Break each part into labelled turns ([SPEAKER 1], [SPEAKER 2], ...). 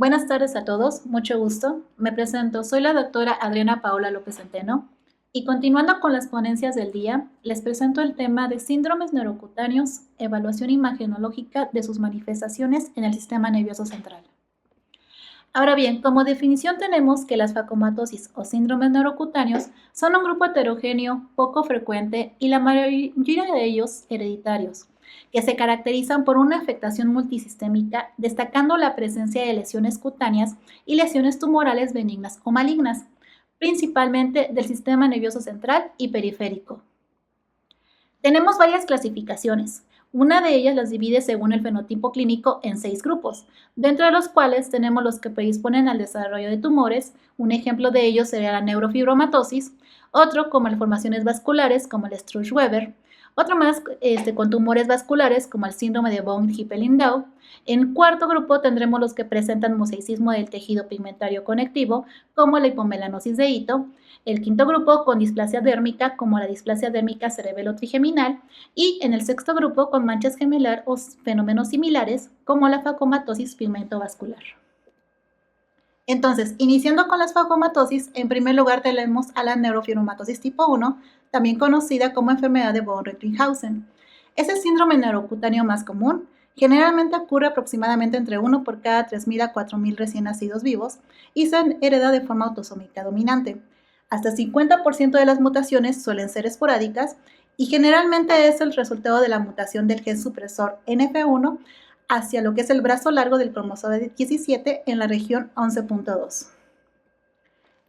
[SPEAKER 1] Buenas tardes a todos, mucho gusto. Me presento, soy la doctora Adriana Paola López Centeno y continuando con las ponencias del día, les presento el tema de síndromes neurocutáneos, evaluación imagenológica de sus manifestaciones en el sistema nervioso central. Ahora bien, como definición tenemos que las facomatosis o síndromes neurocutáneos son un grupo heterogéneo, poco frecuente y la mayoría de ellos hereditarios, que se caracterizan por una afectación multisistémica, destacando la presencia de lesiones cutáneas y lesiones tumorales benignas o malignas, principalmente del sistema nervioso central y periférico. Tenemos varias clasificaciones. Una de ellas las divide según el fenotipo clínico en 6 grupos, dentro de los cuales tenemos los que predisponen al desarrollo de tumores. Un ejemplo de ellos sería la neurofibromatosis, otro como malformaciones vasculares como el Sturge-Weber, otro más con tumores vasculares como el síndrome de von Hippel-Lindau. En cuarto grupo tendremos los que presentan mosaicismo del tejido pigmentario conectivo como la hipomelanosis de Ito. El quinto grupo con displasia dérmica como la displasia dérmica cerebelo-trigeminal y en el sexto grupo con manchas gemelar o fenómenos similares como la facomatosis pigmentovascular. Entonces, iniciando con las facomatosis, en primer lugar tenemos a la neurofibromatosis tipo 1, también conocida como enfermedad de von Recklinghausen. Es el síndrome neurocutáneo más común. Generalmente ocurre aproximadamente entre 1 por cada 3.000 a 4.000 recién nacidos vivos y se hereda de forma autosómica dominante. Hasta 50% de las mutaciones suelen ser esporádicas y generalmente es el resultado de la mutación del gen supresor NF1 hacia lo que es el brazo largo del cromosoma 17 en la región 11.2.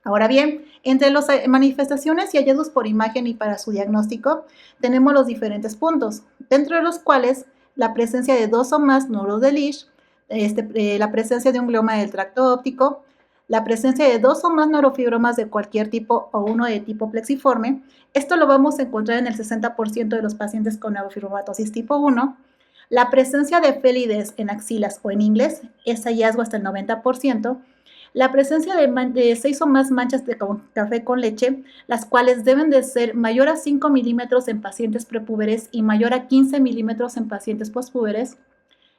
[SPEAKER 1] Ahora bien, entre las manifestaciones y hallazgos por imagen y para su diagnóstico, tenemos los diferentes puntos, dentro de los cuales la presencia de 2 o más nódulos de Lisch, la presencia de un glioma del tracto óptico, la presencia de 2 o más neurofibromas de cualquier tipo o uno de tipo plexiforme. Esto lo vamos a encontrar en el 60% de los pacientes con neurofibromatosis tipo 1. La presencia de félidez en axilas o en ingles es hallazgo hasta el 90%. La presencia de 6 o más manchas de café con leche, las cuales deben de ser mayor a 5 milímetros en pacientes prepúberes y mayor a 15 milímetros en pacientes pospúberes.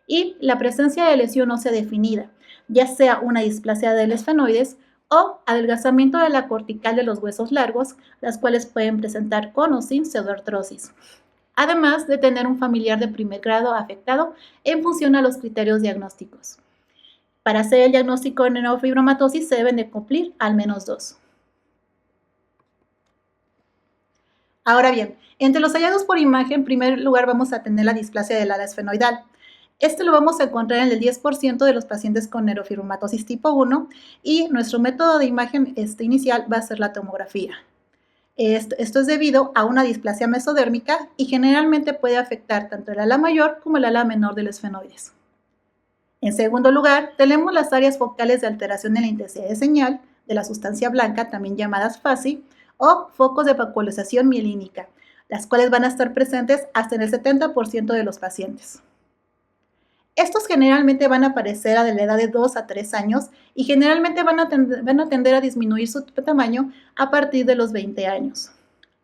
[SPEAKER 1] Y la presencia de lesión ósea definida, ya sea una displasia del esfenoides o adelgazamiento de la cortical de los huesos largos, las cuales pueden presentar con o sin pseudoartrosis. Además de tener un familiar de primer grado afectado en función a los criterios diagnósticos. Para hacer el diagnóstico de neurofibromatosis se deben de cumplir al menos 2. Ahora bien, entre los hallazgos por imagen, en primer lugar vamos a tener la displasia del ala esfenoidal. Este lo vamos a encontrar en el 10% de los pacientes con neurofibromatosis tipo 1 y nuestro método de imagen inicial va a ser la tomografía. Esto es debido a una displasia mesodérmica y generalmente puede afectar tanto el ala mayor como el ala menor del esfenoides. En segundo lugar, tenemos las áreas focales de alteración en la intensidad de señal de la sustancia blanca, también llamadas FASI, o focos de vacuolización mielínica, las cuales van a estar presentes hasta en el 70% de los pacientes. Estos generalmente van a aparecer a la edad de 2 a 3 años y generalmente van a tender a disminuir su tamaño a partir de los 20 años.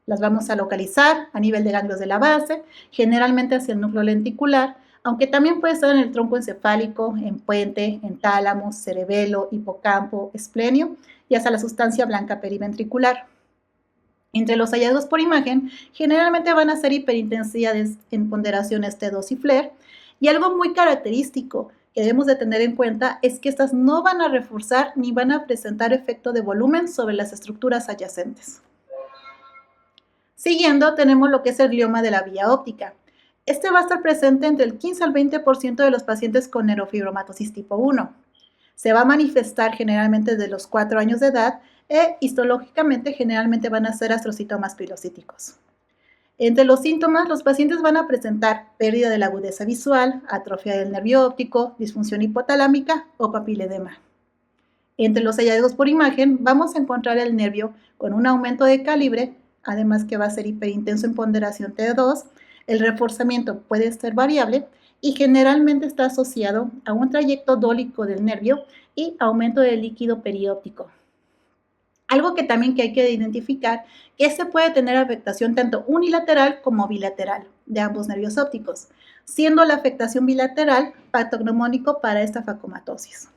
[SPEAKER 1] Las vamos a localizar a nivel de ganglios de la base, generalmente hacia el núcleo lenticular, aunque también puede estar en el tronco encefálico, en puente, en tálamo, cerebelo, hipocampo, esplenio y hasta la sustancia blanca periventricular. Entre los hallazgos por imagen, generalmente van a ser hiperintensidades en ponderaciones T2 y FLAIR, y algo muy característico que debemos de tener en cuenta es que estas no van a reforzar ni van a presentar efecto de volumen sobre las estructuras adyacentes. Siguiendo, tenemos lo que es el glioma de la vía óptica. Este va a estar presente entre el 15 al 20% de los pacientes con neurofibromatosis tipo 1. Se va a manifestar generalmente desde los 4 años de edad e histológicamente generalmente van a ser astrocitomas pilocíticos. Entre los síntomas, los pacientes van a presentar pérdida de la agudeza visual, atrofia del nervio óptico, disfunción hipotalámica o papiledema. Entre los hallazgos por imagen, vamos a encontrar el nervio con un aumento de calibre, además que va a ser hiperintenso en ponderación T2. El reforzamiento puede ser variable y generalmente está asociado a un trayecto dólico del nervio y aumento del líquido perióptico. Algo que también hay que identificar, que se puede tener afectación tanto unilateral como bilateral de ambos nervios ópticos, siendo la afectación bilateral patognomónico para esta facomatosis.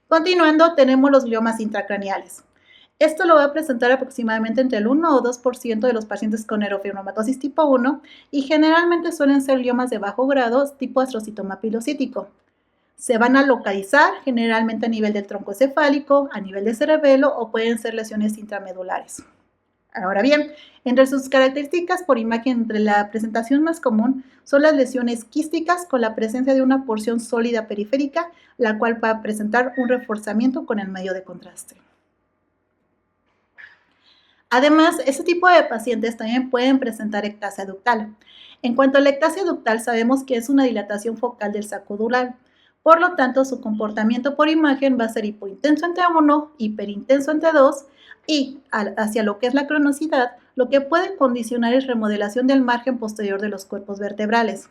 [SPEAKER 1] Continuando, tenemos los gliomas intracraneales. Esto lo va a presentar aproximadamente entre el 1 o 2% de los pacientes con neurofibromatosis tipo 1 y generalmente suelen ser gliomas de bajo grado tipo astrocitoma pilocítico. Se van a localizar generalmente a nivel del tronco encefálico, a nivel de cerebelo o pueden ser lesiones intramedulares. Ahora bien, entre sus características por imagen, entre la presentación más común son las lesiones quísticas con la presencia de una porción sólida periférica, la cual va a presentar un reforzamiento con el medio de contraste. Además, este tipo de pacientes también pueden presentar ectasia ductal. En cuanto a la ectasia ductal, sabemos que es una dilatación focal del saco dural. Por lo tanto, su comportamiento por imagen va a ser hipointenso entre 1, hiperintenso entre 2 y hacia lo que es la cronosidad, lo que puede condicionar es remodelación del margen posterior de los cuerpos vertebrales.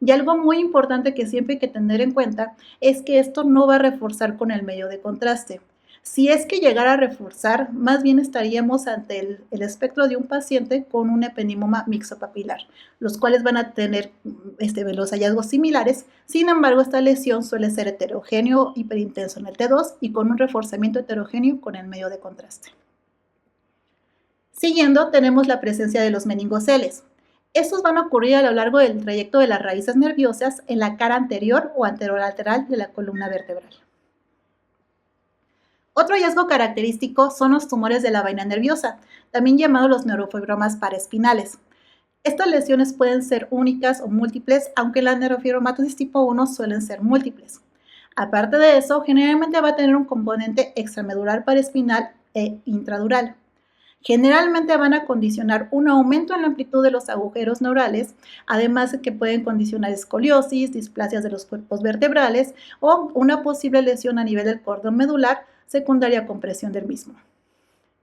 [SPEAKER 1] Y algo muy importante que siempre hay que tener en cuenta es que esto no va a reforzar con el medio de contraste. Si es que llegara a reforzar, más bien estaríamos ante el espectro de un paciente con un ependimoma mixopapilar, los cuales van a tener los hallazgos similares. Sin embargo, esta lesión suele ser heterogéneo hiperintenso en el T2 y con un reforzamiento heterogéneo con el medio de contraste. Siguiendo, tenemos la presencia de los meningoceles. Estos van a ocurrir a lo largo del trayecto de las raíces nerviosas en la cara anterior o anterolateral de la columna vertebral. Otro hallazgo característico son los tumores de la vaina nerviosa, también llamados los neurofibromas paraespinales. Estas lesiones pueden ser únicas o múltiples, aunque la neurofibromatosis tipo 1 suelen ser múltiples. Aparte de eso, generalmente va a tener un componente extramedular paraespinal e intradural. Generalmente van a condicionar un aumento en la amplitud de los agujeros neurales, además de que pueden condicionar escoliosis, displasias de los cuerpos vertebrales o una posible lesión a nivel del cordón medular secundaria a compresión del mismo.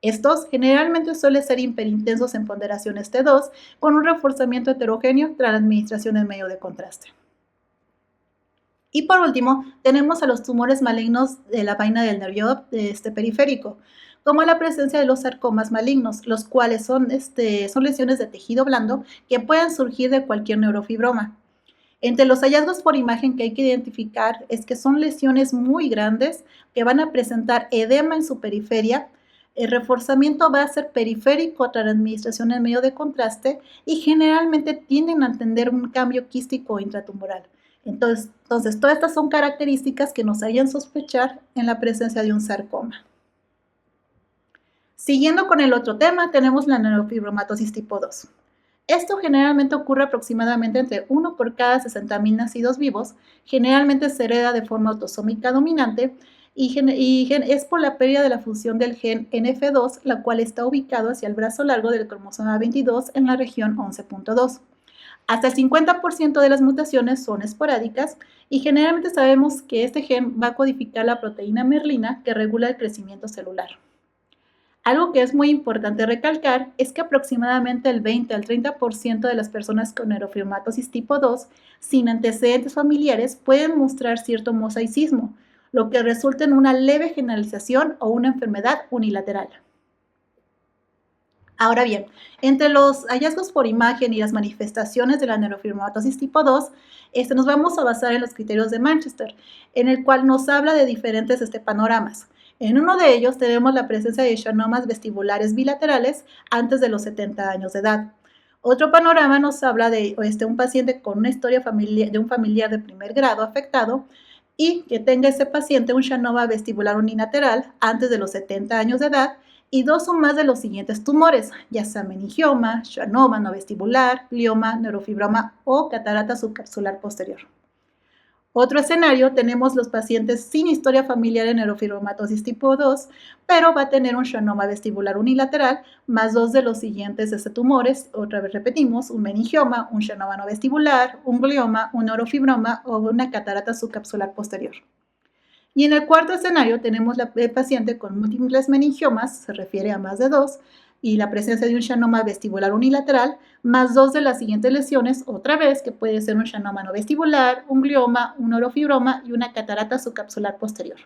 [SPEAKER 1] Estos generalmente suelen ser hiperintensos en ponderaciones T2 con un reforzamiento heterogéneo tras la administración en medio de contraste. Y por último, tenemos a los tumores malignos de la vaina del nervio periférico, como la presencia de los sarcomas malignos, los cuales son lesiones de tejido blando que pueden surgir de cualquier neurofibroma. Entre los hallazgos por imagen que hay que identificar es que son lesiones muy grandes que van a presentar edema en su periferia. El reforzamiento va a ser periférico tras la administración en medio de contraste y generalmente tienden a tener un cambio quístico intratumoral. Entonces, todas estas son características que nos harían sospechar en la presencia de un sarcoma. Siguiendo con el otro tema, tenemos la neurofibromatosis tipo 2. Esto generalmente ocurre aproximadamente entre 1 por cada 60.000 nacidos vivos, generalmente se hereda de forma autosómica dominante y es por la pérdida de la función del gen NF2, la cual está ubicado hacia el brazo largo del cromosoma 22 en la región 11.2. Hasta el 50% de las mutaciones son esporádicas y generalmente sabemos que este gen va a codificar la proteína merlina que regula el crecimiento celular. Algo que es muy importante recalcar es que aproximadamente el 20 al 30% de las personas con neurofibromatosis tipo 2 sin antecedentes familiares pueden mostrar cierto mosaicismo, lo que resulta en una leve generalización o una enfermedad unilateral. Ahora bien, entre los hallazgos por imagen y las manifestaciones de la neurofibromatosis tipo 2, nos vamos a basar en los criterios de Manchester, en el cual nos habla de diferentes panoramas. En uno de ellos tenemos la presencia de schwannomas vestibulares bilaterales antes de los 70 años de edad. Otro panorama nos habla de un paciente con una historia de un familiar de primer grado afectado y que tenga ese paciente un schwannoma vestibular unilateral antes de los 70 años de edad y 2 o más de los siguientes tumores, ya sea meningioma, schwannoma no vestibular, glioma, neurofibroma o catarata subcapsular posterior. Otro escenario, tenemos los pacientes sin historia familiar en neurofibromatosis tipo 2, pero va a tener un schwannoma vestibular unilateral, más 2 de los siguientes tumores, otra vez repetimos, un meningioma, un schwannoma no vestibular, un glioma, un neurofibroma o una catarata subcapsular posterior. Y en el cuarto escenario tenemos el paciente con múltiples meningiomas, se refiere a más de 2, y la presencia de un schwannoma vestibular unilateral, más 2 de las siguientes lesiones, otra vez, que puede ser un schwannoma no vestibular, un glioma, un neurofibroma y una catarata subcapsular posterior.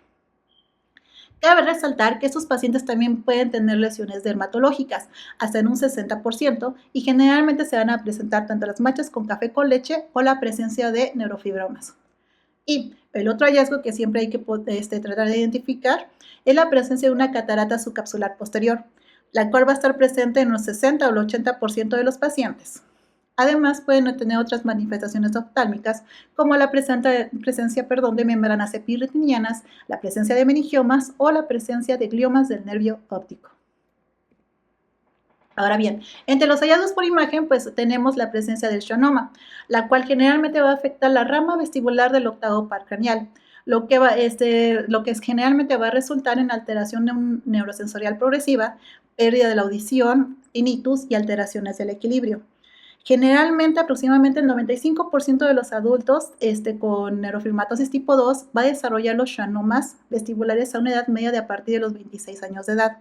[SPEAKER 1] Cabe resaltar que estos pacientes también pueden tener lesiones dermatológicas, hasta en un 60%, y generalmente se van a presentar tanto las manchas con café con leche o la presencia de neurofibromas. Y el otro hallazgo que siempre hay que tratar de identificar es la presencia de una catarata subcapsular posterior, la cual va a estar presente en los 60 o el 80% de los pacientes. Además, pueden tener otras manifestaciones oftálmicas, como la presencia de membranas epirretinianas, la presencia de meningiomas o la presencia de gliomas del nervio óptico. Ahora bien, entre los hallazgos por imagen, pues tenemos la presencia del schwannoma, la cual generalmente va a afectar la rama vestibular del octavo par craneal, lo que generalmente va a resultar en alteración neurosensorial progresiva, pérdida de la audición, tinnitus y alteraciones del equilibrio. Generalmente, aproximadamente el 95% de los adultos con neurofibromatosis tipo 2 va a desarrollar los schwannomas vestibulares a una edad media de a partir de los 26 años de edad.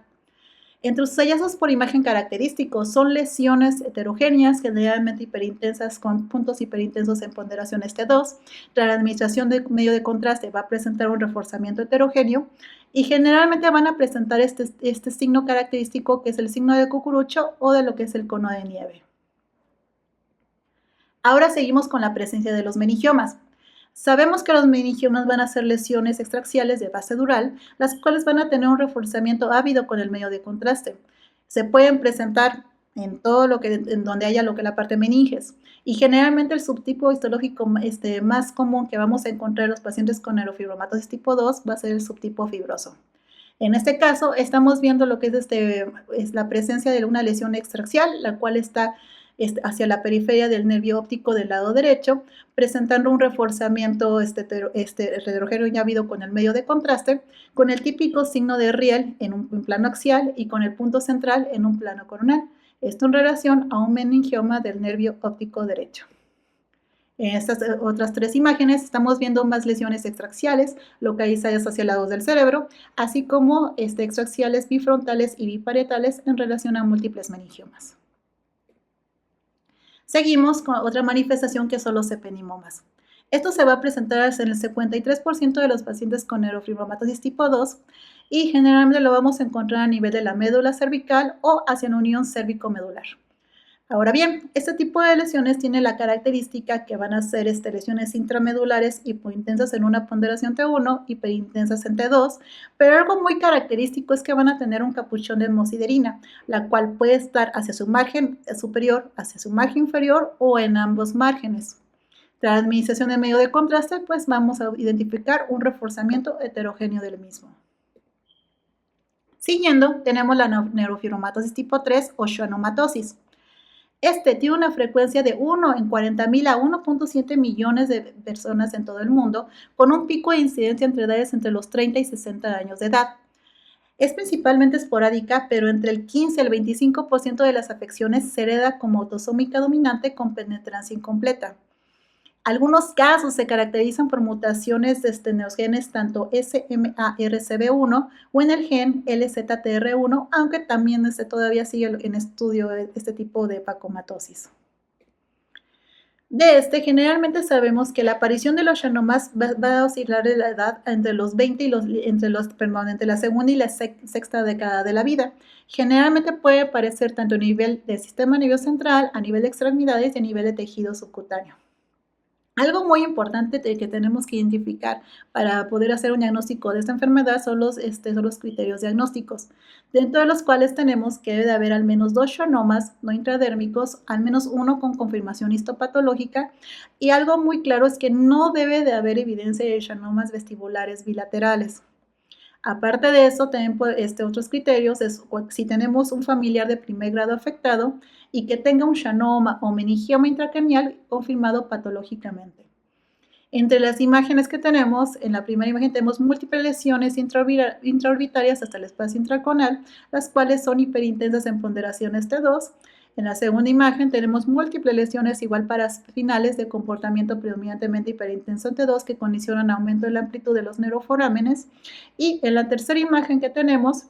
[SPEAKER 1] Entre sus hallazgos por imagen característicos son lesiones heterogéneas, generalmente hiperintensas con puntos hiperintensos en ponderación T2. La administración de medio de contraste va a presentar un reforzamiento heterogéneo y generalmente van a presentar este signo característico que es el signo de cucurucho o de lo que es el cono de nieve. Ahora seguimos con la presencia de los meningiomas. Sabemos que los meningiomas van a ser lesiones extraxiales de base dural, las cuales van a tener un reforzamiento ávido con el medio de contraste. Se pueden presentar en en donde haya lo que es la parte meninges. Y generalmente el subtipo histológico más común que vamos a encontrar en los pacientes con neurofibromatosis tipo 2 va a ser el subtipo fibroso. En este caso, estamos viendo lo que es la presencia de una lesión extraxial, la cual está hacia la periferia del nervio óptico del lado derecho, presentando un reforzamiento heterogéneo y ávido con el medio de contraste, con el típico signo de riel en un plano axial y con el punto central en un plano coronal. Esto en relación a un meningioma del nervio óptico derecho. En estas otras tres imágenes estamos viendo más lesiones extraxiales localizadas hacia lados del cerebro, así como extraxiales bifrontales y biparietales en relación a múltiples meningiomas. Seguimos con otra manifestación que son los ependimomas. Esto se va a presentar en el 53% de los pacientes con neurofibromatosis tipo 2 y generalmente lo vamos a encontrar a nivel de la médula cervical o hacia la unión cérvico-medular. Ahora bien, este tipo de lesiones tiene la característica que van a ser lesiones intramedulares hipointensas en una ponderación T1, hiperintensas en T2, pero algo muy característico es que van a tener un capuchón de hemosiderina, la cual puede estar hacia su margen superior, hacia su margen inferior o en ambos márgenes. Tras la administración de medio de contraste, pues vamos a identificar un reforzamiento heterogéneo del mismo. Siguiendo, tenemos la neurofibromatosis tipo 3 o schwannomatosis. Tiene una frecuencia de 1 en 40.000 a 1.7 millones de personas en todo el mundo, con un pico de incidencia entre edades entre los 30 y 60 años de edad. Es principalmente esporádica, pero entre el 15 y el 25% de las afecciones se hereda como autosómica dominante con penetrancia incompleta. Algunos casos se caracterizan por mutaciones en los genes tanto SMARCB1 o en el gen LZTR1, aunque también todavía sigue en estudio este tipo de pacomatosis. Generalmente sabemos que la aparición de los schwannomas va a oscilar de la edad entre los 20 y entre la segunda y la sexta década de la vida. Generalmente puede aparecer tanto a nivel del sistema nervioso central, a nivel de extremidades y a nivel de tejido subcutáneo. Algo muy importante que tenemos que identificar para poder hacer un diagnóstico de esta enfermedad son los criterios diagnósticos, dentro de los cuales tenemos que debe de haber al menos 2 schwannomas no intradérmicos, al menos uno con confirmación histopatológica, y algo muy claro es que no debe de haber evidencia de schwannomas vestibulares bilaterales. Aparte de eso, también otros criterios es si tenemos un familiar de primer grado afectado y que tenga un schwannoma o meningioma intracraneal confirmado patológicamente. Entre las imágenes que tenemos, en la primera imagen tenemos múltiples lesiones intraorbitarias hasta el espacio intraconal, las cuales son hiperintensas en ponderaciones T2. En la segunda imagen tenemos múltiples lesiones igual paraspinales de comportamiento predominantemente hiperintenso T2 que condicionan aumento de la amplitud de los neuroforámenes. Y en la tercera imagen que tenemos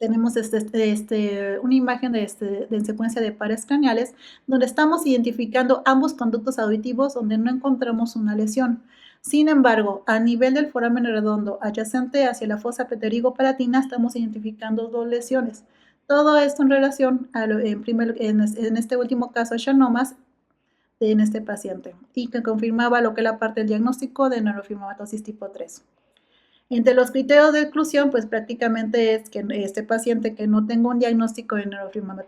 [SPEAKER 1] una imagen en secuencia de pares craneales donde estamos identificando ambos conductos auditivos donde no encontramos una lesión. Sin embargo, a nivel del foramen redondo adyacente hacia la fosa pterigo-palatina estamos identificando 2 lesiones. Todo esto en relación en este último caso a schwannomas en este paciente y que confirmaba lo que es la parte del diagnóstico de neurofibromatosis tipo 3. Entre los criterios de exclusión, pues prácticamente es que este paciente que no tenga un diagnóstico de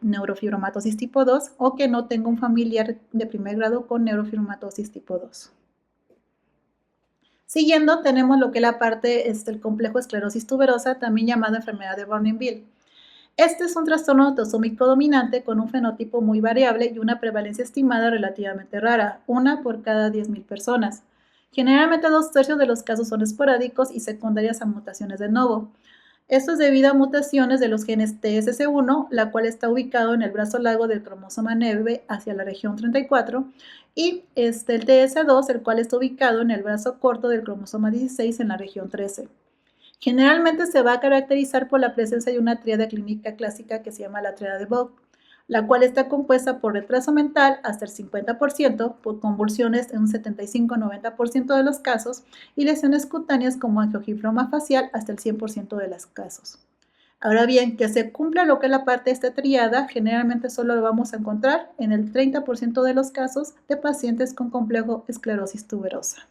[SPEAKER 1] neurofibromatosis tipo 2 o que no tenga un familiar de primer grado con neurofibromatosis tipo 2. Siguiendo, tenemos lo que es la parte del complejo esclerosis tuberosa, también llamada enfermedad de Bournonville. Este es un trastorno autosómico dominante con un fenotipo muy variable y una prevalencia estimada relativamente rara, una por cada 10.000 personas. Generalmente 2/3 de los casos son esporádicos y secundarias a mutaciones de novo. Esto es debido a mutaciones de los genes TSS1, la cual está ubicado en el brazo largo del cromosoma 9 hacia la región 34, y el TS2, el cual está ubicado en el brazo corto del cromosoma 16 en la región 13. Generalmente se va a caracterizar por la presencia de una tríada clínica clásica que se llama la tríada de Vogt, la cual está compuesta por retraso mental hasta el 50%, por convulsiones en un 75-90% de los casos y lesiones cutáneas como angiofibroma facial hasta el 100% de los casos. Ahora bien, que se cumpla lo que es la parte de esta tríada, generalmente solo lo vamos a encontrar en el 30% de los casos de pacientes con complejo esclerosis tuberosa.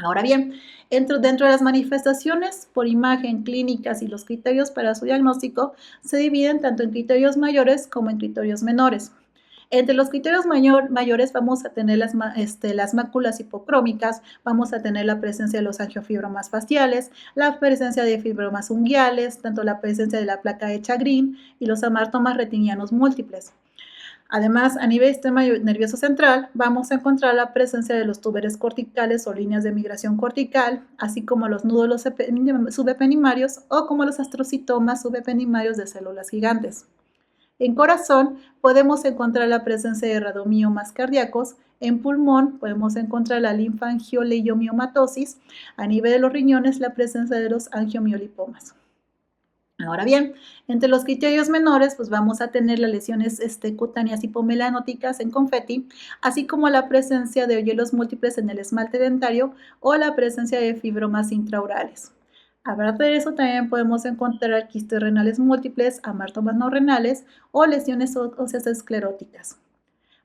[SPEAKER 1] Ahora bien, dentro de las manifestaciones por imagen, clínicas y los criterios para su diagnóstico se dividen tanto en criterios mayores como en criterios menores. Entre los criterios mayores vamos a tener las máculas hipocrómicas, vamos a tener la presencia de los angiofibromas faciales, la presencia de fibromas unguiales, tanto la presencia de la placa de Chagrin y los amartomas retinianos múltiples. Además, a nivel sistema nervioso central, vamos a encontrar la presencia de los túberes corticales o líneas de migración cortical, así como los nódulos subependimarios o como los astrocitomas subependimarios de células gigantes. En corazón, podemos encontrar la presencia de radomiomas cardíacos. En pulmón, podemos encontrar la linfangioliyomiomatosis. A nivel de los riñones, la presencia de los angiomiolipomas. Ahora bien, entre los criterios menores, pues vamos a tener las lesiones cutáneas hipomelanóticas en confeti, así como la presencia de hielos múltiples en el esmalte dentario o la presencia de fibromas intraorales. Aparte de eso, también podemos encontrar quistes renales múltiples, amartomas no renales o lesiones óseas escleróticas.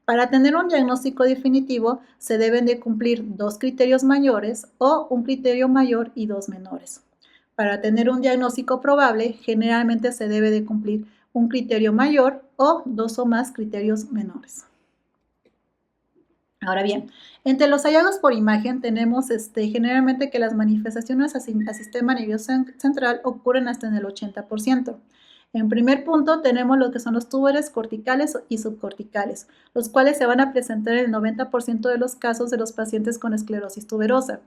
[SPEAKER 1] Para tener un diagnóstico definitivo, se deben de cumplir 2 criterios mayores o un criterio mayor y 2 menores. Para tener un diagnóstico probable, generalmente se debe de cumplir un criterio mayor o 2 o más criterios menores. Ahora bien, entre los hallazgos por imagen tenemos generalmente que las manifestaciones al sistema nervioso central ocurren hasta en el 80%. En primer punto tenemos lo que son los túberes corticales y subcorticales, los cuales se van a presentar en el 90% de los casos de los pacientes con esclerosis tuberosa.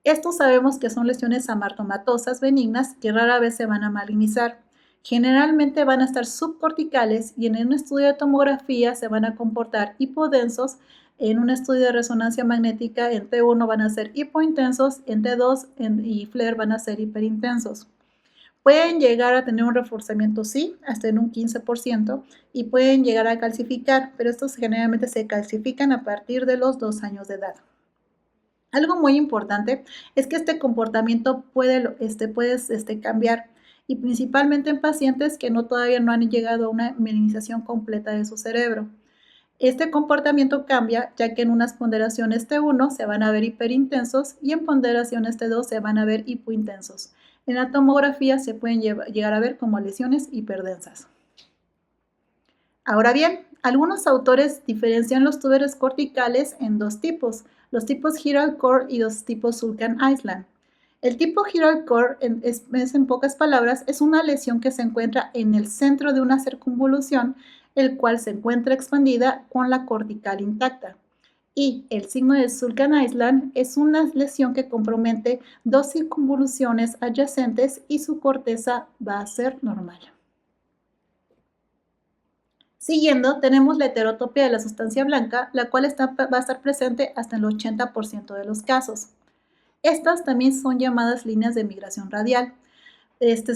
[SPEAKER 1] Estos sabemos que son lesiones amartomatosas benignas que rara vez se van a malignizar. Generalmente van a estar subcorticales y en un estudio de tomografía se van a comportar hipodensos. En un estudio de resonancia magnética en T1 van a ser hipointensos, en T2 y FLAIR van a ser hiperintensos. Pueden llegar a tener un reforzamiento, sí, hasta en un 15% y pueden llegar a calcificar, pero estos generalmente se calcifican a partir de los 2 años de edad. Algo muy importante es que este comportamiento puede cambiar y principalmente en pacientes que todavía no han llegado a una mielinización completa de su cerebro. Este comportamiento cambia ya que en unas ponderaciones T1 se van a ver hiperintensos y en ponderaciones T2 se van a ver hipointensos. En la tomografía se pueden llegar a ver como lesiones hiperdensas. Ahora bien, algunos autores diferencian los túberes corticales en 2 tipos, los tipos Chiral Core y los tipos Sulcan Island. El tipo Chiral Core, en pocas palabras, es una lesión que se encuentra en el centro de una circunvolución, el cual se encuentra expandida con la cortical intacta. Y el signo de Sulcan Island es una lesión que compromete 2 circunvoluciones adyacentes y su corteza va a ser normal. Siguiendo, tenemos la heterotopia de la sustancia blanca, la cual va a estar presente hasta el 80% de los casos. Estas también son llamadas líneas de migración radial.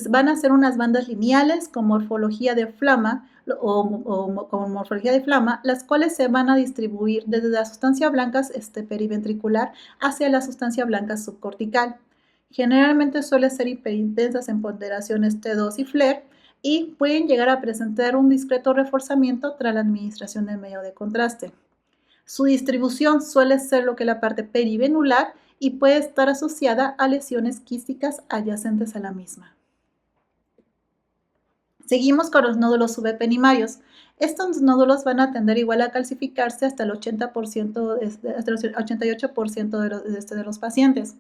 [SPEAKER 1] Van a ser unas bandas lineales con morfología de flama con morfología de flama, las cuales se van a distribuir desde la sustancia blanca periventricular hacia la sustancia blanca subcortical. Generalmente suelen ser hiperintensas en ponderaciones T2 y FLAIR y pueden llegar a presentar un discreto reforzamiento tras la administración del medio de contraste. Su distribución suele ser lo que es la parte perivenular y puede estar asociada a lesiones quísticas adyacentes a la misma. Seguimos con los nódulos subependimarios. Estos nódulos van a tender igual a calcificarse hasta el 80%, hasta el 88% de los pacientes.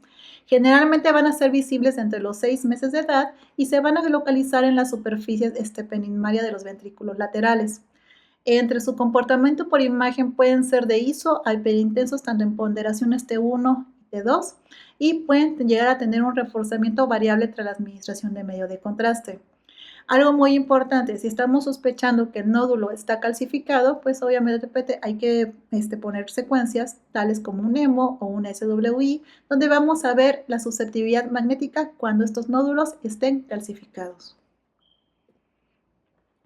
[SPEAKER 1] Generalmente van a ser visibles entre los 6 meses de edad y se van a localizar en la superficie pendimaria de los ventrículos laterales. Entre su comportamiento por imagen pueden ser de ISO a hiperintensos tanto en ponderaciones T1 y T2 y pueden llegar a tener un reforzamiento variable tras la administración de medio de contraste. Algo muy importante, si estamos sospechando que el nódulo está calcificado, pues obviamente hay que poner secuencias tales como un EMO o un SWI, donde vamos a ver la susceptibilidad magnética cuando estos nódulos estén calcificados.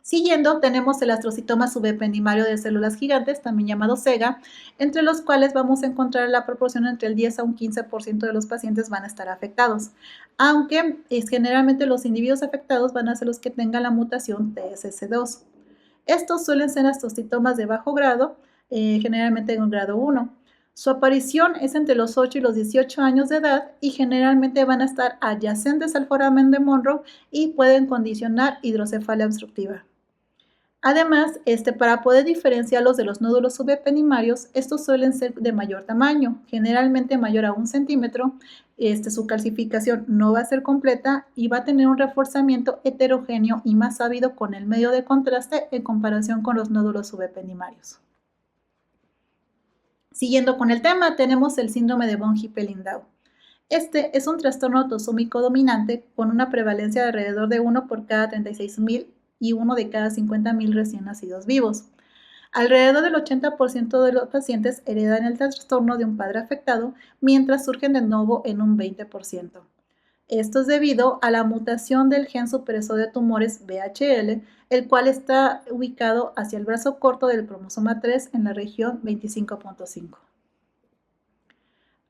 [SPEAKER 1] Siguiendo, tenemos el astrocitoma subependimario de células gigantes, también llamado SEGA, entre los cuales vamos a encontrar la proporción entre el 10 a un 15% de los pacientes van a estar afectados, aunque generalmente los individuos afectados van a ser los que tengan la mutación TSS2. Estos suelen ser astrocitomas de bajo grado, generalmente en un grado 1. Su aparición es entre los 8 y los 18 años de edad y generalmente van a estar adyacentes al foramen de Monro y pueden condicionar hidrocefalia obstructiva. Además, para poder diferenciarlos de los nódulos subependimarios, estos suelen ser de mayor tamaño, generalmente mayor a 1 centímetro. Su calcificación no va a ser completa y va a tener un reforzamiento heterogéneo y más ávido con el medio de contraste en comparación con los nódulos subependimarios. Siguiendo con el tema, tenemos el síndrome de von Hippel-Lindau. Este es un trastorno autosómico dominante con una prevalencia de alrededor de 1 por cada 36.000 y 1 de cada 50.000 recién nacidos vivos. Alrededor del 80% de los pacientes heredan el trastorno de un padre afectado, mientras surgen de nuevo en un 20%. Esto es debido a la mutación del gen supresor de tumores VHL, el cual está ubicado hacia el brazo corto del cromosoma 3 en la región 25.5.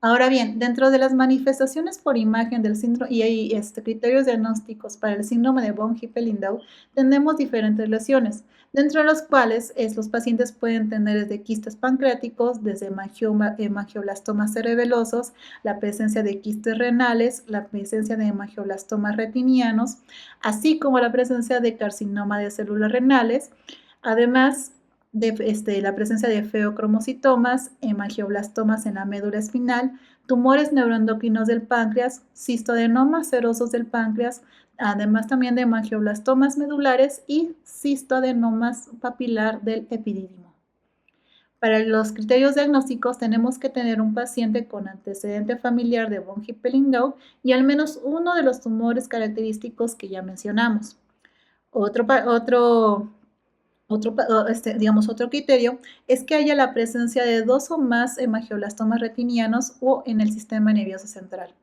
[SPEAKER 1] Ahora bien, dentro de las manifestaciones por imagen del síndrome y hay criterios diagnósticos para el síndrome de von Hippel-Lindau, tenemos diferentes lesiones, dentro de los cuales los pacientes pueden tener desde quistes pancreáticos, desde hemangioblastomas cerebelosos, la presencia de quistes renales, la presencia de hemangioblastomas retinianos, así como la presencia de carcinoma de células renales, además de la presencia de feocromocitomas, hemangioblastomas en la médula espinal, tumores neuroendocrinos del páncreas, cistodenomas serosos del páncreas, además también de hemangioblastomas medulares y cistodenomas papilar del epidídimo. Para los criterios diagnósticos tenemos que tener un paciente con antecedente familiar de von Hippel-Lindau y al menos uno de los tumores característicos que ya mencionamos. Otro criterio es que haya la presencia de 2 o más hemangioblastomas retinianos o en el sistema nervioso central.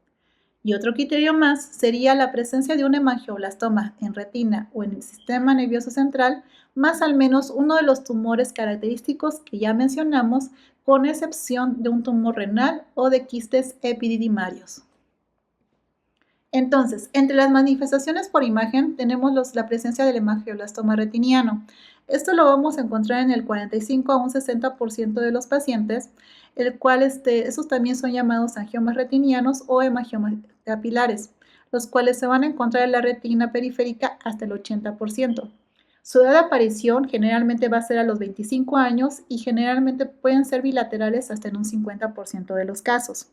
[SPEAKER 1] Y otro criterio más sería la presencia de un hemangioblastoma en retina o en el sistema nervioso central, más al menos uno de los tumores característicos que ya mencionamos, con excepción de un tumor renal o de quistes epididimarios. Entonces, entre las manifestaciones por imagen tenemos la presencia del hemangioblastoma retiniano. Esto lo vamos a encontrar en el 45 a un 60% de los pacientes, el cual esos también son llamados angiomas retinianos o hemangiomas capilares, los cuales se van a encontrar en la retina periférica hasta el 80%. Su edad de aparición generalmente va a ser a los 25 años y generalmente pueden ser bilaterales hasta en un 50% de los casos.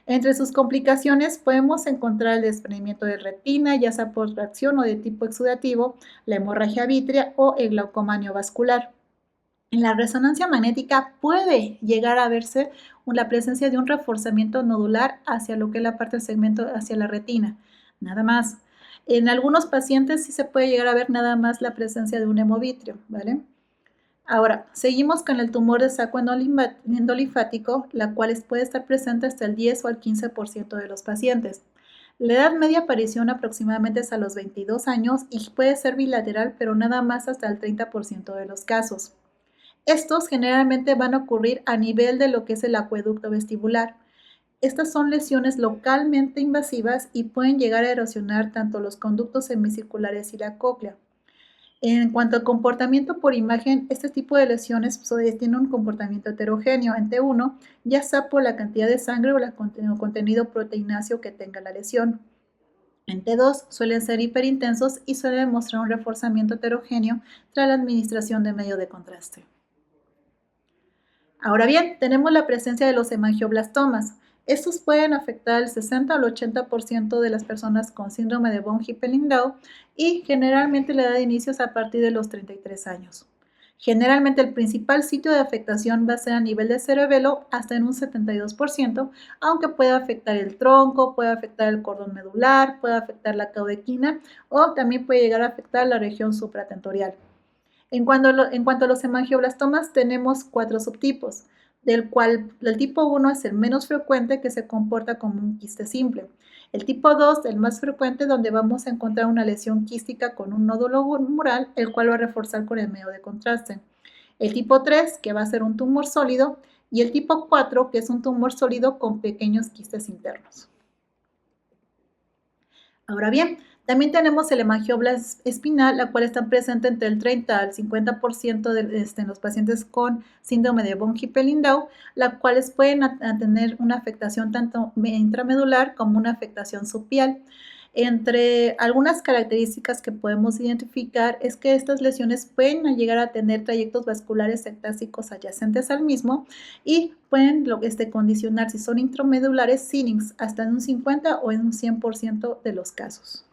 [SPEAKER 1] Entre sus complicaciones podemos encontrar el desprendimiento de retina, ya sea por reacción o de tipo exudativo, la hemorragia vítrea o el glaucoma neovascular. En la resonancia magnética puede llegar a verse la presencia de un reforzamiento nodular hacia lo que es la parte del segmento hacia la retina, nada más. En algunos pacientes sí se puede llegar a ver nada más la presencia de un hemovitrio, ¿vale? Ahora, seguimos con el tumor de saco endolinfático, la cual puede estar presente hasta el 10 o el 15% de los pacientes. La edad media de aparición aproximadamente es a los 22 años y puede ser bilateral, pero nada más hasta el 30% de los casos. Estos generalmente van a ocurrir a nivel de lo que es el acueducto vestibular. Estas son lesiones localmente invasivas y pueden llegar a erosionar tanto los conductos semicirculares y la cóclea. En cuanto al comportamiento por imagen, este tipo de lesiones tienen un comportamiento heterogéneo en T1, ya sea por la cantidad de sangre o el contenido proteináceo que tenga la lesión. En T2 suelen ser hiperintensos y suelen mostrar un reforzamiento heterogéneo tras la administración de medio de contraste. Ahora bien, tenemos la presencia de los hemangioblastomas. Estos pueden afectar al 60 al 80% de las personas con síndrome de von Hippel-Lindau y generalmente la edad de inicio es a partir de los 33 años. Generalmente el principal sitio de afectación va a ser a nivel de cerebelo hasta en un 72%, aunque puede afectar el tronco, puede afectar el cordón medular, puede afectar la caudequina o también puede llegar a afectar la región supratentorial. En cuanto a los hemangioblastomas, tenemos 4 subtipos, del cual el tipo 1 es el menos frecuente, que se comporta como un quiste simple. El tipo 2, el más frecuente, donde vamos a encontrar una lesión quística con un nódulo mural, el cual va a reforzar con el medio de contraste. El tipo 3, que va a ser un tumor sólido, y el tipo 4, que es un tumor sólido con pequeños quistes internos. Ahora bien, también tenemos el hemangioblast espinal, la cual está presente entre el 30 al 50% en los pacientes con síndrome de von Hippel-Lindau, las cuales pueden tener una afectación tanto intramedular como una afectación subpial. Entre algunas características que podemos identificar es que estas lesiones pueden llegar a tener trayectos vasculares ectásicos adyacentes al mismo y pueden condicionar si son intramedulares Sinnings hasta en un 50 o en un 100% de los casos.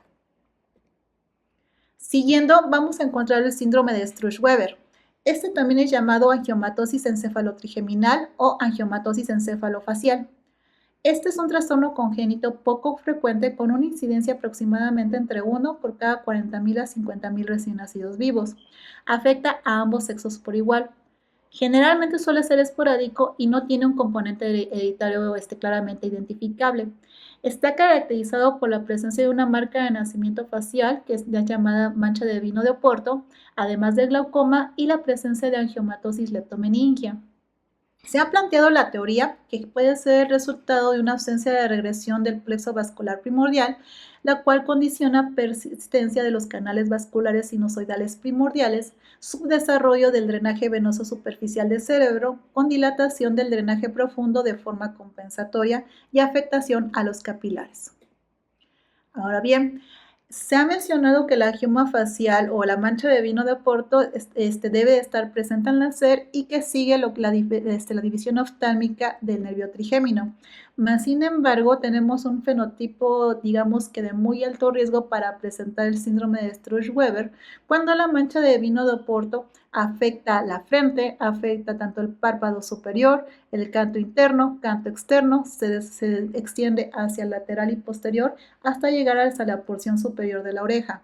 [SPEAKER 1] Siguiendo, vamos a encontrar el síndrome de Sturge-Weber. Este también es llamado angiomatosis encefalotrigeminal o angiomatosis encefalofacial. Este es un trastorno congénito poco frecuente con una incidencia aproximadamente entre 1 por cada 40.000 a 50.000 recién nacidos vivos. Afecta a ambos sexos por igual. Generalmente suele ser esporádico y no tiene un componente hereditario claramente identificable. Está caracterizado por la presencia de una marca de nacimiento facial, que es la llamada mancha de vino de Oporto, además del glaucoma y la presencia de angiomatosis leptomeningia. Se ha planteado la teoría que puede ser el resultado de una ausencia de regresión del plexo vascular primordial, la cual condiciona persistencia de los canales vasculares sinusoidales primordiales, subdesarrollo del drenaje venoso superficial del cerebro, con dilatación del drenaje profundo de forma compensatoria y afectación a los capilares. Ahora bien, se ha mencionado que la angioma facial o la mancha de vino de Oporto debe estar presente al nacer y que sigue la división oftálmica del nervio trigémino. Mas, sin embargo, tenemos un fenotipo, digamos que de muy alto riesgo para presentar el síndrome de Sturge-Weber, cuando la mancha de vino de Oporto afecta la frente, afecta tanto el párpado superior, el canto interno, canto externo, se extiende hacia el lateral y posterior hasta llegar hasta la porción superior de la oreja.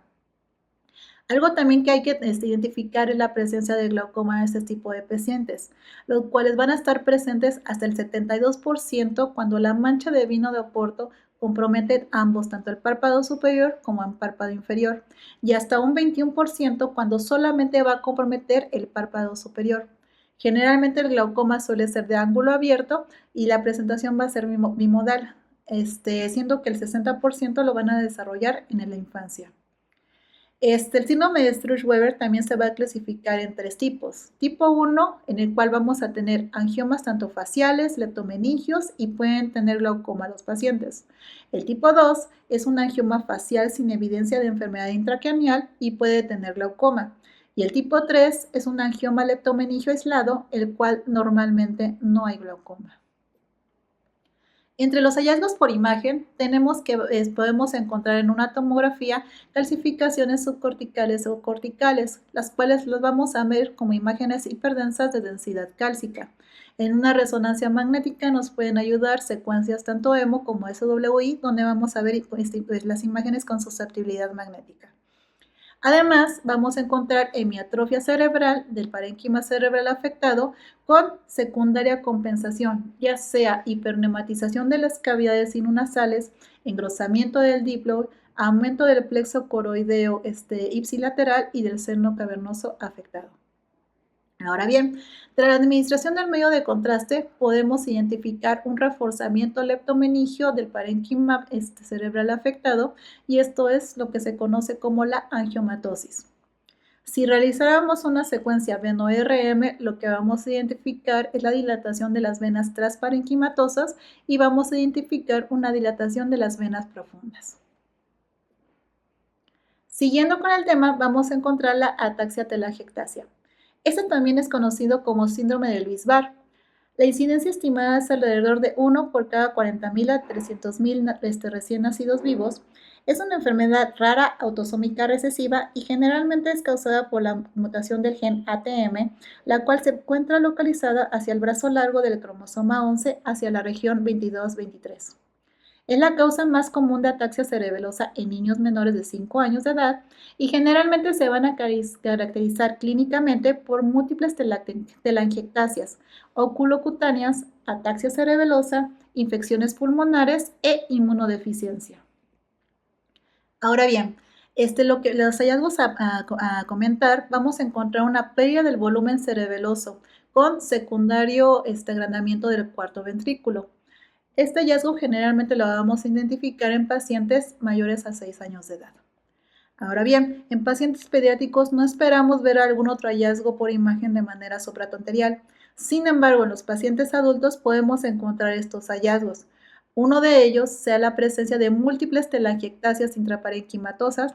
[SPEAKER 1] Algo también que hay que identificar es la presencia de glaucoma en este tipo de pacientes, los cuales van a estar presentes hasta el 72% cuando la mancha de vino de Oporto compromete ambos, tanto el párpado superior como el párpado inferior, y hasta un 21% cuando solamente va a comprometer el párpado superior. Generalmente el glaucoma suele ser de ángulo abierto y la presentación va a ser bimodal, siendo que el 60% lo van a desarrollar en la infancia. El síndrome de Sturge-Weber también se va a clasificar en 3 tipos. Tipo 1, en el cual vamos a tener angiomas tanto faciales, leptomeningios y pueden tener glaucoma los pacientes. El tipo 2 es un angioma facial sin evidencia de enfermedad intracraneal y puede tener glaucoma. Y el tipo 3 es un angioma leptomeningio aislado, el cual normalmente no hay glaucoma. Entre los hallazgos por imagen tenemos que podemos encontrar en una tomografía calcificaciones subcorticales o corticales, las cuales las vamos a ver como imágenes hiperdensas de densidad cálcica. En una resonancia magnética nos pueden ayudar secuencias tanto EMO como SWI, donde vamos a ver las imágenes con susceptibilidad magnética. Además, vamos a encontrar hemiatrofia cerebral del parénquima cerebral afectado con secundaria compensación, ya sea hiperneumatización de las cavidades sinunasales, engrosamiento del diploide, aumento del plexo coroideo ipsilateral y del seno cavernoso afectado. Ahora bien, tras la administración del medio de contraste, podemos identificar un reforzamiento leptomeningio del parénquima cerebral afectado y esto es lo que se conoce como la angiomatosis. Si realizáramos una secuencia veno-RM, lo que vamos a identificar es la dilatación de las venas transparenquimatosas y vamos a identificar una dilatación de las venas profundas. Siguiendo con el tema, vamos a encontrar la ataxia telangiectasia. Este también es conocido como síndrome de Luis-Barr. La incidencia estimada es alrededor de 1 por cada 40.000 a 300.000 recién nacidos vivos. Es una enfermedad rara, autosómica recesiva y generalmente es causada por la mutación del gen ATM, la cual se encuentra localizada hacia el brazo largo del cromosoma 11 hacia la región 22-23. Es la causa más común de ataxia cerebelosa en niños menores de 5 años de edad y generalmente se van a caracterizar clínicamente por múltiples telangiectasias oculocutáneas, ataxia cerebelosa, infecciones pulmonares e inmunodeficiencia. Ahora bien, los hallazgos a comentar, vamos a encontrar una pérdida del volumen cerebeloso con secundario agrandamiento del cuarto ventrículo. Este hallazgo generalmente lo vamos a identificar en pacientes mayores a 6 años de edad. Ahora bien, en pacientes pediátricos no esperamos ver algún otro hallazgo por imagen de manera supratonterial. Sin embargo, en los pacientes adultos podemos encontrar estos hallazgos. Uno de ellos sea la presencia de múltiples telangiectasias intraparenquimatosas.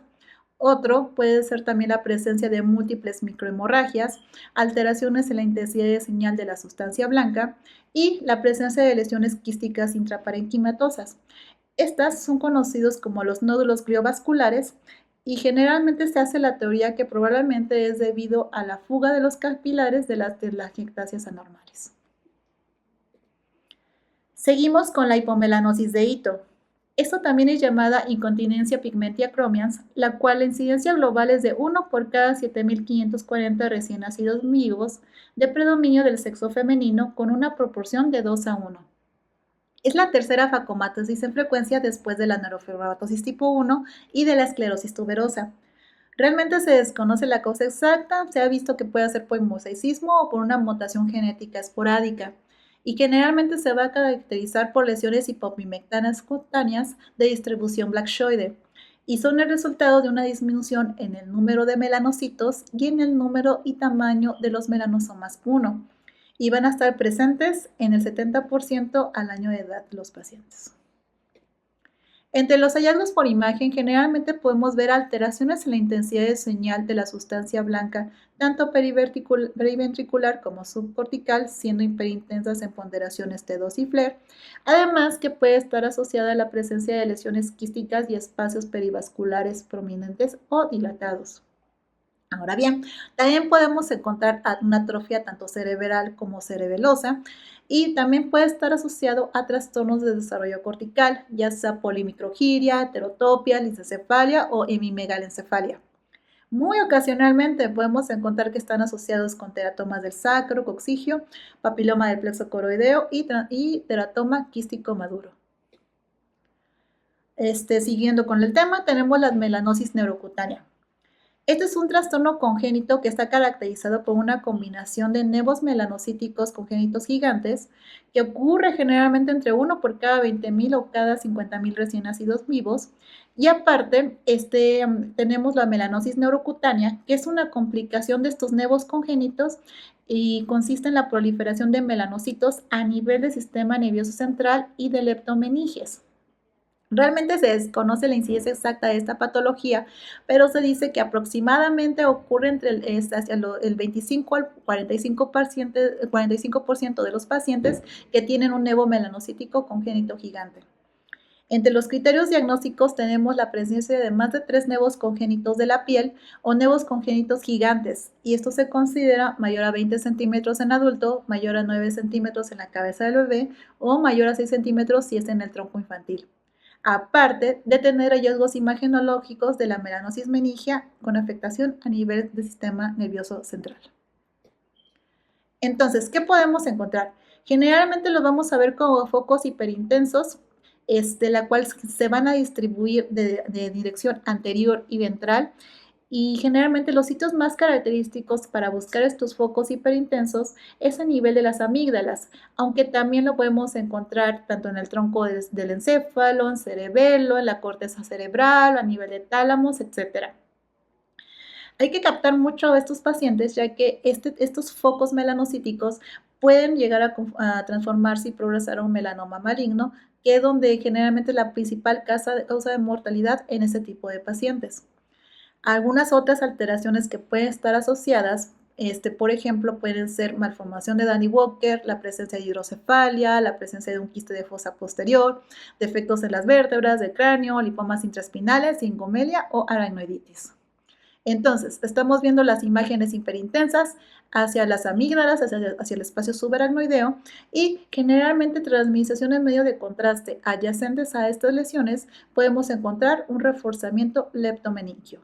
[SPEAKER 1] Otro puede ser también la presencia de múltiples microhemorragias, alteraciones en la intensidad de señal de la sustancia blanca y la presencia de lesiones quísticas intraparenquimatosas. Estas son conocidos como los nódulos gliovasculares y generalmente se hace la teoría que probablemente es debido a la fuga de los capilares de las telangiectasias anormales. Seguimos con la hipomelanosis de Ito. Esto también es llamada incontinencia pigmentia chromians, la cual la incidencia global es de 1 por cada 7.540 recién nacidos vivos de predominio del sexo femenino con una proporción de 2 a 1. Es la tercera facomatosis en frecuencia después de la neurofibromatosis tipo 1 y de la esclerosis tuberosa. Realmente se desconoce la causa exacta, se ha visto que puede ser por mosaicismo o por una mutación genética esporádica y generalmente se va a caracterizar por lesiones hipopigmentadas cutáneas de distribución blaxoide y son el resultado de una disminución en el número de melanocitos y en el número y tamaño de los melanosomas 1 y van a estar presentes en el 70% al año de edad de los pacientes. Entre los hallazgos por imagen, generalmente podemos ver alteraciones en la intensidad de señal de la sustancia blanca, tanto periventricular como subcortical, siendo hiperintensas en ponderaciones T2 y FLAIR, además que puede estar asociada a la presencia de lesiones quísticas y espacios perivasculares prominentes o dilatados. Ahora bien, también podemos encontrar una atrofia tanto cerebral como cerebelosa y también puede estar asociado a trastornos de desarrollo cortical, ya sea polimicrogiria, heterotopia, lisencefalia o hemimegalencefalia. Muy ocasionalmente podemos encontrar que están asociados con teratomas del sacro, coccigio, papiloma del plexo coroideo y teratoma quístico maduro. Siguiendo con el tema, tenemos la melanosis neurocutánea. Este es un trastorno congénito que está caracterizado por una combinación de nevos melanocíticos congénitos gigantes que ocurre generalmente entre 1 por cada 20.000 o cada 50.000 recién nacidos vivos. Y aparte, tenemos la melanosis neurocutánea, que es una complicación de estos nevos congénitos y consiste en la proliferación de melanocitos a nivel del sistema nervioso central y del leptomeninges. Realmente se desconoce la incidencia exacta de esta patología, pero se dice que aproximadamente ocurre hacia el 25 al 45% de los pacientes que tienen un nevo melanocítico congénito gigante. Entre los criterios diagnósticos tenemos la presencia de más de 3 nevos congénitos de la piel o nevos congénitos gigantes, y esto se considera mayor a 20 centímetros en adulto, mayor a 9 centímetros en la cabeza del bebé o mayor a 6 centímetros si es en el tronco infantil. Aparte de tener hallazgos imagenológicos de la melanosis meningia con afectación a nivel del sistema nervioso central. Entonces, ¿qué podemos encontrar? Generalmente los vamos a ver como focos hiperintensos, la cual se van a distribuir de dirección anterior y ventral. Y generalmente los sitios más característicos para buscar estos focos hiperintensos es a nivel de las amígdalas, aunque también lo podemos encontrar tanto en el tronco del encéfalo, en cerebelo, en la corteza cerebral, a nivel de tálamos, etc. Hay que captar mucho a estos pacientes, ya que estos focos melanocíticos pueden llegar a transformarse y progresar a un melanoma maligno, que es donde generalmente es la principal causa de mortalidad en este tipo de pacientes. Algunas otras alteraciones que pueden estar asociadas, por ejemplo, pueden ser malformación de Danny Walker, la presencia de hidrocefalia, la presencia de un quiste de fosa posterior, defectos en las vértebras del cráneo, lipomas intraespinales, cingomelia o aracnoiditis. Entonces, estamos viendo las imágenes hiperintensas hacia las amígdalas, hacia el espacio subaracnoideo, y generalmente tras administración en medio de contraste adyacentes a estas lesiones podemos encontrar un reforzamiento leptomeningio.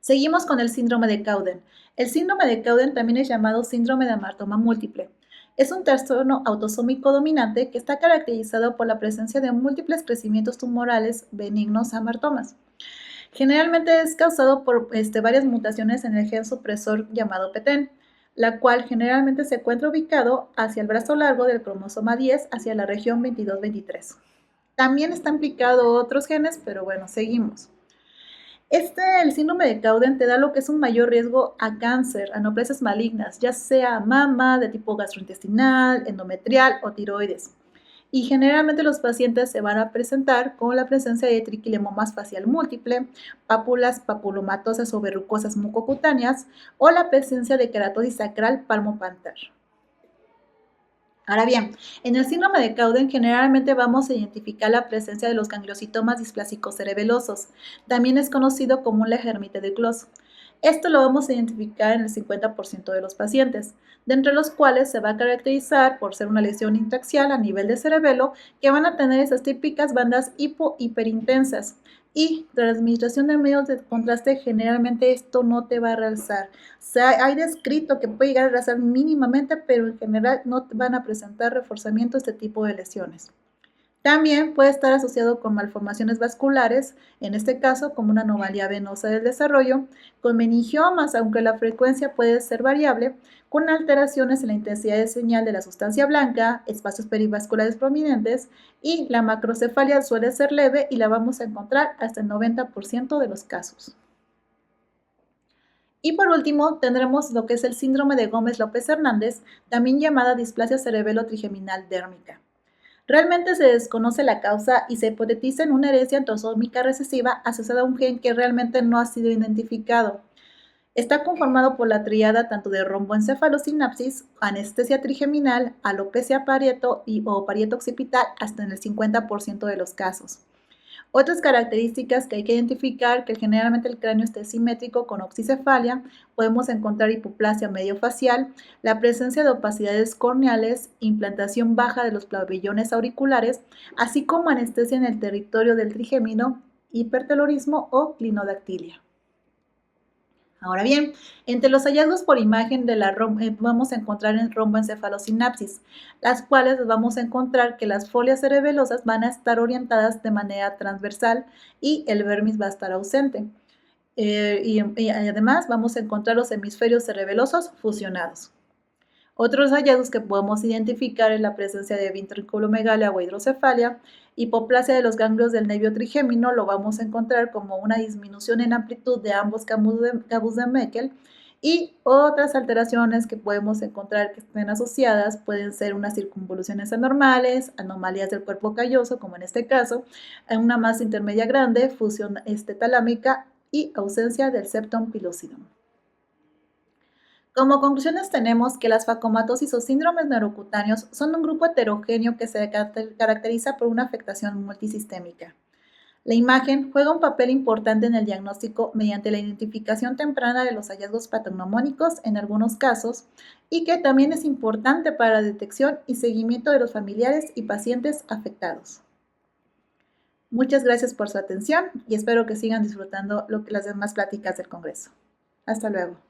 [SPEAKER 1] Seguimos con el síndrome de Cowden. El síndrome de Cowden también es llamado síndrome de amartoma múltiple. Es un trastorno autosómico dominante que está caracterizado por la presencia de múltiples crecimientos tumorales benignos amartomas. Generalmente es causado por varias mutaciones en el gen supresor llamado PTEN, la cual generalmente se encuentra ubicado hacia el brazo largo del cromosoma 10 hacia la región 22-23. También está implicado otros genes, pero bueno, seguimos. El síndrome de Cowden te da lo que es un mayor riesgo a cáncer, a neoplasias malignas, ya sea mama, de tipo gastrointestinal, endometrial o tiroides. Y generalmente los pacientes se van a presentar con la presencia de triquilemomas facial múltiple, pápulas papulomatosas o verrucosas mucocutáneas o la presencia de queratosis sacral palmoplantar. Ahora bien, en el síndrome de Cowden generalmente vamos a identificar la presencia de los gangliositomas displásicos cerebelosos. También es conocido como un Lehermite de Clos. Esto lo vamos a identificar en el 50% de los pacientes, de entre los cuales se va a caracterizar por ser una lesión intraxial a nivel de cerebelo, que van a tener esas típicas bandas hipohiperintensas. Y tras la administración de medios de contraste, generalmente esto no te va a realzar. O sea, hay descrito que puede llegar a realzar mínimamente, pero en general no van a presentar reforzamiento a este tipo de lesiones. También puede estar asociado con malformaciones vasculares, en este caso como una anomalía venosa del desarrollo, con meningiomas, aunque la frecuencia puede ser variable, con alteraciones en la intensidad de señal de la sustancia blanca, espacios perivasculares prominentes, y la macrocefalia suele ser leve y la vamos a encontrar hasta el 90% de los casos. Y por último, tendremos lo que es el síndrome de Gómez-López Hernández, también llamada displasia cerebelo-trigeminal dérmica. Realmente se desconoce la causa y se hipotetiza en una herencia autosómica recesiva asociada a un gen que realmente no ha sido identificado. Está conformado por la tríada tanto de romboencefalosinapsis, anestesia trigeminal, alopecia parieto o parieto occipital hasta en el 50% de los casos. Otras características que hay que identificar, que generalmente el cráneo esté simétrico con oxicefalia, podemos encontrar hipoplasia mediofacial, la presencia de opacidades corneales, implantación baja de los pabellones auriculares, así como anestesia en el territorio del trigémino, hipertelorismo o clinodactilia. Ahora bien, entre los hallazgos por imagen de vamos a encontrar en romboencefalosinapsis, las cuales vamos a encontrar que las folias cerebelosas van a estar orientadas de manera transversal y el vermis va a estar ausente. Y además vamos a encontrar los hemisferios cerebelosos fusionados. Otros hallazgos que podemos identificar es la presencia de ventriculomegalia o hidrocefalia, hipoplasia de los ganglios del nervio trigémino, lo vamos a encontrar como una disminución en amplitud de ambos cabus de Meckel, y otras alteraciones que podemos encontrar que estén asociadas pueden ser unas circunvoluciones anormales, anomalías del cuerpo calloso, como en este caso, una masa intermedia grande, fusión talámica y ausencia del septum pilosum. Como conclusiones tenemos que las facomatosis o síndromes neurocutáneos son un grupo heterogéneo que se caracteriza por una afectación multisistémica. La imagen juega un papel importante en el diagnóstico mediante la identificación temprana de los hallazgos patognomónicos en algunos casos y que también es importante para la detección y seguimiento de los familiares y pacientes afectados. Muchas gracias por su atención y espero que sigan disfrutando las demás pláticas del Congreso. Hasta luego.